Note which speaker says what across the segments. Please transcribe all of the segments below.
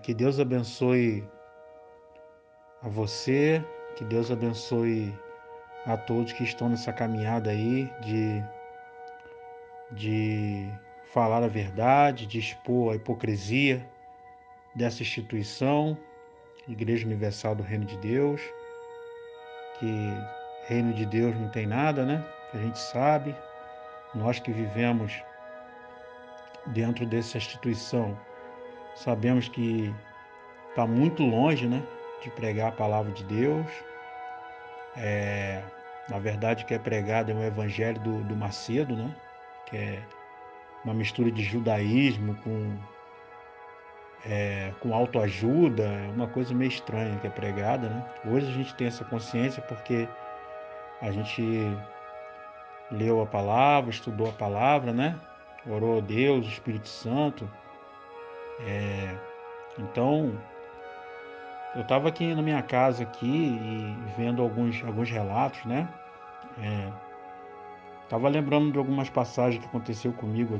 Speaker 1: Que Deus abençoe a você, que Deus abençoe a todos que estão nessa caminhada aí de falar a verdade, de expor a hipocrisia dessa instituição, Igreja Universal do Reino de Deus, que Reino de Deus não tem nada, né? Que a gente sabe, nós que vivemos dentro dessa instituição, sabemos que está muito longe, né? De pregar a palavra de Deus. Na verdade, o que é pregado é o evangelho do Macedo, né? Que é uma mistura de judaísmo com autoajuda, é uma coisa meio estranha que é pregada, né? Hoje a gente tem essa consciência porque a gente leu a palavra, estudou a palavra, né? Orou a Deus, o Espírito Santo. Então, eu estava aqui na minha casa aqui e vendo alguns relatos, né? Estava lembrando de algumas passagens que aconteceu comigo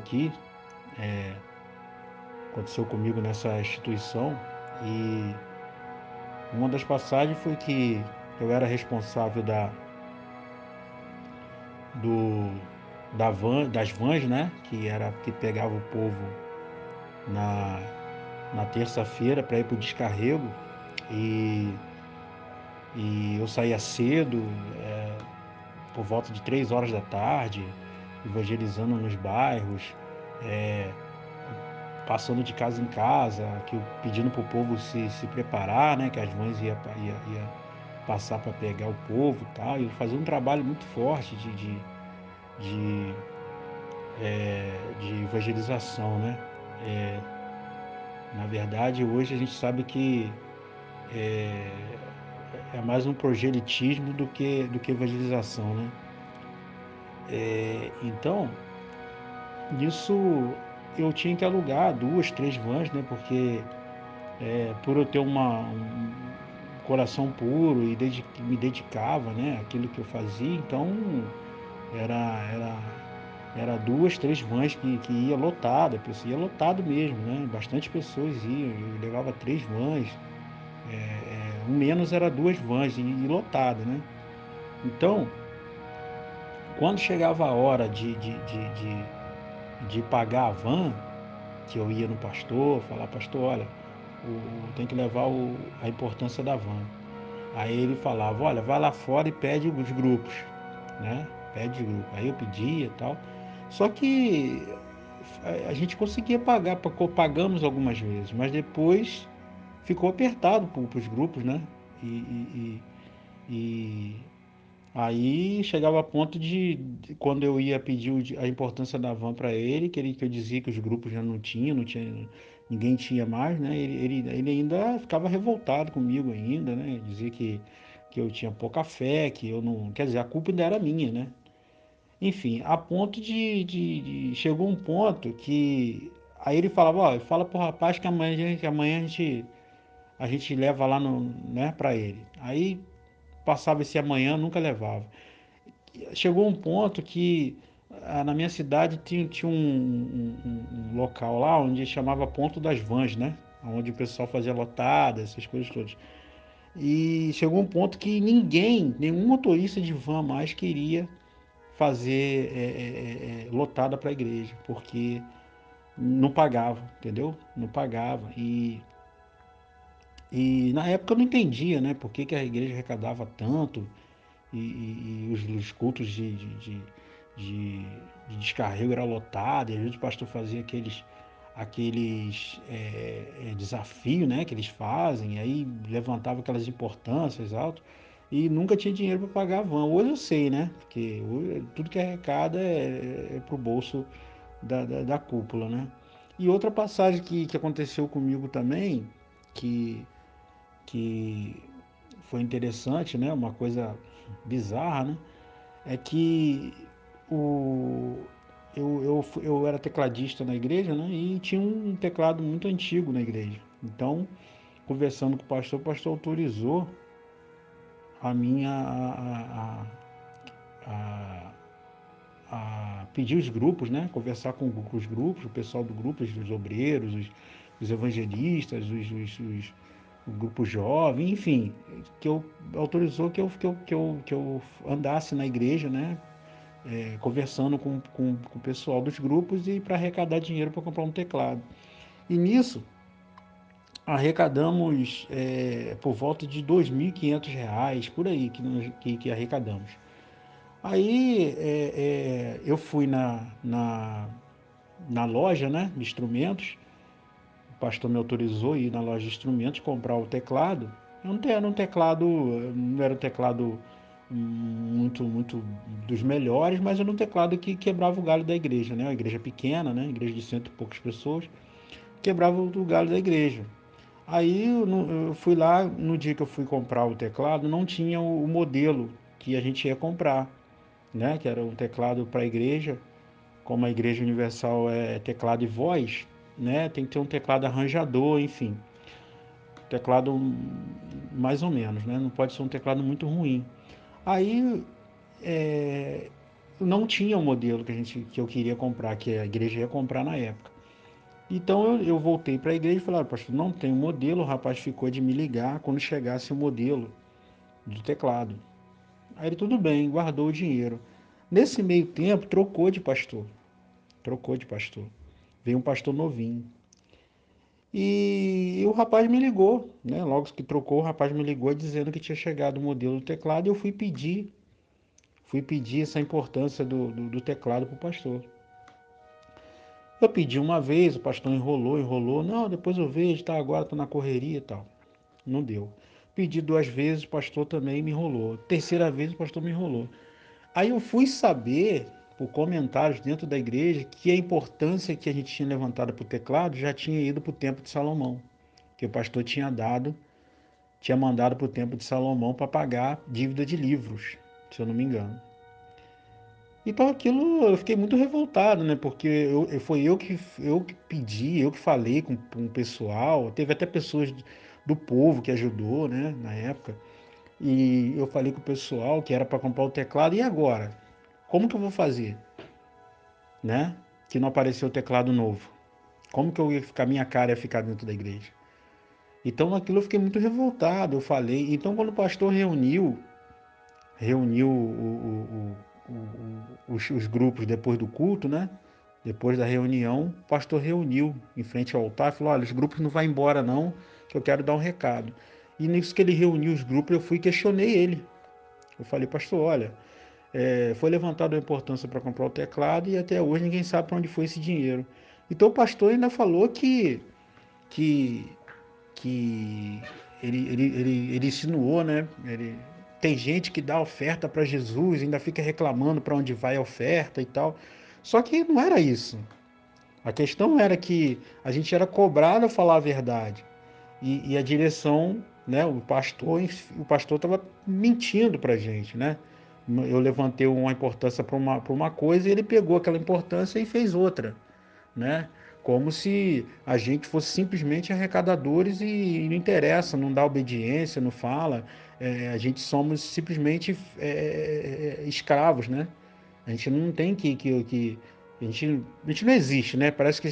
Speaker 1: nessa instituição, e uma das passagens foi que eu era responsável do, das vans, né? Que pegava o povo na, na terça-feira para ir para o descarrego, e, e eu saía cedo, por volta de 3 horas da tarde, evangelizando nos bairros, é, passando de casa em casa, pedindo para o povo se preparar, né? Que as vans ia passar para pegar o povo e tal. E fazia um trabalho muito forte de, de evangelização, né? É, Na verdade, hoje a gente sabe que é mais um proselitismo do que evangelização, né? Então, nisso eu tinha que alugar 2, 3 vans, né? Porque por eu ter um coração puro e me dedicava, né, àquilo que eu fazia, então era, era, era 2, 3 vans que ia lotada, ia lotado mesmo, né? Bastante pessoas iam, eu levava 3 vans, o menos era 2 vans e lotada, né? Então, quando chegava a hora de pagar a van, que eu ia no pastor, falar, pastor, olha, tem que levar a importância da van. Aí ele falava, olha, vai lá fora e pede os grupos, né? Pede grupo. Aí eu pedia e tal. Só que a gente conseguia pagar, pagamos algumas vezes, mas depois ficou apertado para os grupos, né? E aí chegava a ponto quando eu ia pedir a importância da van para ele, que eu dizia que os grupos já não tinha, ninguém tinha mais, né? Ele ainda ficava revoltado comigo ainda, né? Dizia que eu tinha pouca fé, que eu não, quer dizer, a culpa ainda era minha, né? Enfim, a ponto chegou um ponto que aí ele falava, ó, fala pro rapaz que amanhã a gente leva lá no, né, para ele. Aí passava esse amanhã, nunca levava. Chegou um ponto que na minha cidade tinha um local lá onde chamava Ponto das Vans, né? Onde o pessoal fazia lotada, essas coisas todas. E chegou um ponto que nenhum motorista de van mais queria fazer lotada para a igreja, porque não pagava, entendeu? Não pagava. E na época eu não entendia, né? Por que a igreja arrecadava tanto e os cultos de, de descarrego era lotado, e às vezes o pastor fazia aqueles desafios, né, que eles fazem, aí levantava aquelas importâncias altas, e nunca tinha dinheiro para pagar a van. Hoje eu sei, né, porque hoje, tudo que arrecada é para o bolso da cúpula, né. E outra passagem que aconteceu comigo também, que, que foi interessante, né, uma coisa bizarra, né, é que o, eu era tecladista na igreja, né? E tinha um teclado muito antigo na igreja. Então, conversando com o pastor autorizou a minha a, a pedir os grupos, né? Conversar com os grupos, o pessoal do grupo, os obreiros, os evangelistas, o grupo jovem, enfim, que eu autorizou que eu andasse na igreja, né? Conversando com o pessoal dos grupos e para arrecadar dinheiro para comprar um teclado. E nisso arrecadamos por volta de R$ 2.500, por aí que arrecadamos. Aí eu fui na loja, né, de instrumentos, o pastor me autorizou a ir na loja de instrumentos comprar o teclado. Não teclado, não era um teclado muito dos melhores, mas era um teclado que quebrava o galho da igreja, né? Uma igreja pequena, né? Igreja de cento e poucas pessoas, quebrava o galho da igreja. Aí eu fui lá, no dia que eu fui comprar o teclado, não tinha o modelo que a gente ia comprar, né? Que era um teclado para a igreja, como a Igreja Universal é teclado e voz, né? Tem que ter um teclado arranjador, enfim. Teclado mais ou menos, né? Não pode ser um teclado muito ruim. Aí não tinha o modelo que eu queria comprar, que a igreja ia comprar na época. Então eu voltei para a igreja e falei, pastor, não tem o modelo, o rapaz ficou de me ligar quando chegasse o modelo do teclado. Aí ele, tudo bem, guardou o dinheiro. Nesse meio tempo, trocou de pastor. Trocou de pastor. Veio um pastor novinho. E o rapaz me ligou, né? Logo que trocou, o rapaz me ligou dizendo que tinha chegado o modelo do teclado e eu fui pedir essa importância do teclado para o pastor. Eu pedi uma vez, o pastor enrolou, não, depois eu vejo, tá, agora tô na correria e tal. Não deu. Pedi 2 vezes, o pastor também me enrolou. Terceira vez, o pastor me enrolou. Aí eu fui saber, por comentários dentro da igreja, que a importância que a gente tinha levantado para o teclado já tinha ido para o Templo de Salomão. Que o pastor tinha mandado para o Templo de Salomão para pagar dívida de livros, se eu não me engano. Então aquilo eu fiquei muito revoltado, né? Porque foi eu que pedi, eu que falei com o pessoal, teve até pessoas do povo que ajudou, né, na época. E eu falei com o pessoal que era para comprar o teclado, e agora? Como que eu vou fazer, né? Que não apareceu o teclado novo. Como que eu ia ficar, minha cara ia ficar dentro da igreja? Então aquilo eu fiquei muito revoltado, eu falei. Então quando o pastor reuniu os grupos depois do culto, né? Depois da reunião, o pastor reuniu em frente ao altar e falou: olha, os grupos não vão embora, não, que eu quero dar um recado. E nisso que ele reuniu os grupos, eu fui e questionei ele. Eu falei, pastor, olha, foi levantada a importância para comprar o teclado e até hoje ninguém sabe para onde foi esse dinheiro. Então o pastor ainda falou que, que ele insinuou, né? Tem gente que dá oferta para Jesus, ainda fica reclamando para onde vai a oferta e tal. Só que não era isso. A questão era que a gente era cobrado a falar a verdade. E a direção, né, o pastor estava mentindo para a gente, né? Eu levantei uma importância para uma coisa e ele pegou aquela importância e fez outra, né? Como se a gente fosse simplesmente arrecadadores e não interessa, não dá obediência, não fala. A gente somos simplesmente escravos, né? A gente não tem que a gente não existe, né? Parece que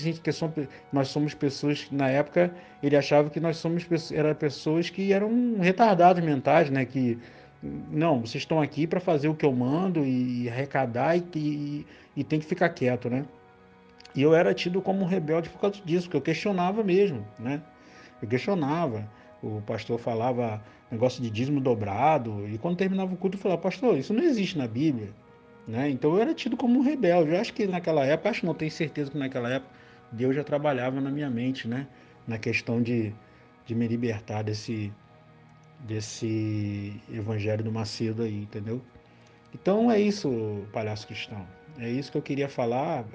Speaker 1: nós somos pessoas que na época ele achava que nós somos era pessoas que eram retardados mentais, né? Que não, vocês estão aqui para fazer o que eu mando e arrecadar e tem que ficar quieto, né? E eu era tido como um rebelde por causa disso, porque eu questionava mesmo, né? Eu questionava. O pastor falava negócio de dízimo dobrado, e quando terminava o culto eu falava, pastor, isso não existe na Bíblia, né? Então eu era tido como um rebelde. Eu acho que naquela época, acho não, tenho certeza que naquela época Deus já trabalhava na minha mente, né? Na questão de me libertar desse evangelho do Macedo aí, entendeu? Então é isso, palhaço cristão. É isso que eu queria falar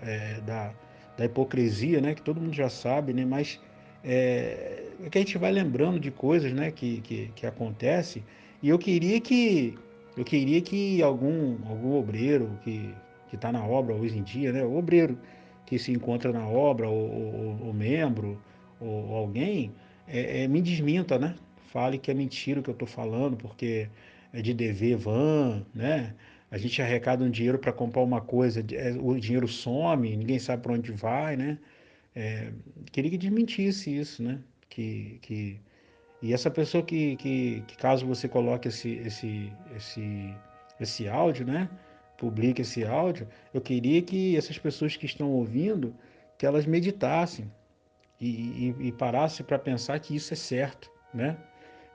Speaker 1: da hipocrisia, né? Que todo mundo já sabe, né? Mas é que a gente vai lembrando de coisas, né? Que acontece. E eu queria que algum obreiro que está na obra hoje em dia, né? O obreiro que se encontra na obra, ou membro, ou alguém, me desminta, né? Fale que é mentira o que eu estou falando, porque é de dever van, né? A gente arrecada um dinheiro para comprar uma coisa, o dinheiro some, ninguém sabe para onde vai, né? queria que desmentisse isso, né? E essa pessoa que caso você coloque esse áudio, né? Publique esse áudio, eu queria que essas pessoas que estão ouvindo, que elas meditassem e parassem para pensar que isso é certo, né?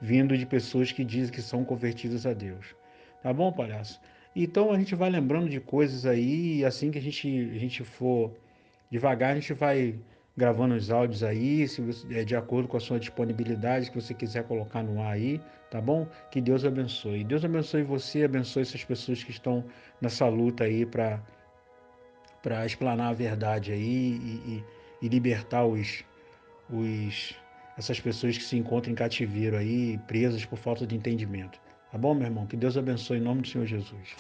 Speaker 1: Vindo de pessoas que dizem que são convertidas a Deus. Tá bom, palhaço? Então a gente vai lembrando de coisas aí, e assim que a gente for devagar, a gente vai gravando os áudios aí, se você, de acordo com a sua disponibilidade, que você quiser colocar no ar aí, tá bom? Que Deus abençoe. Deus abençoe você, abençoe essas pessoas que estão nessa luta aí para explanar a verdade aí e libertar os, essas pessoas que se encontram em cativeiro aí, presas por falta de entendimento. Tá bom, meu irmão? Que Deus abençoe em nome do Senhor Jesus.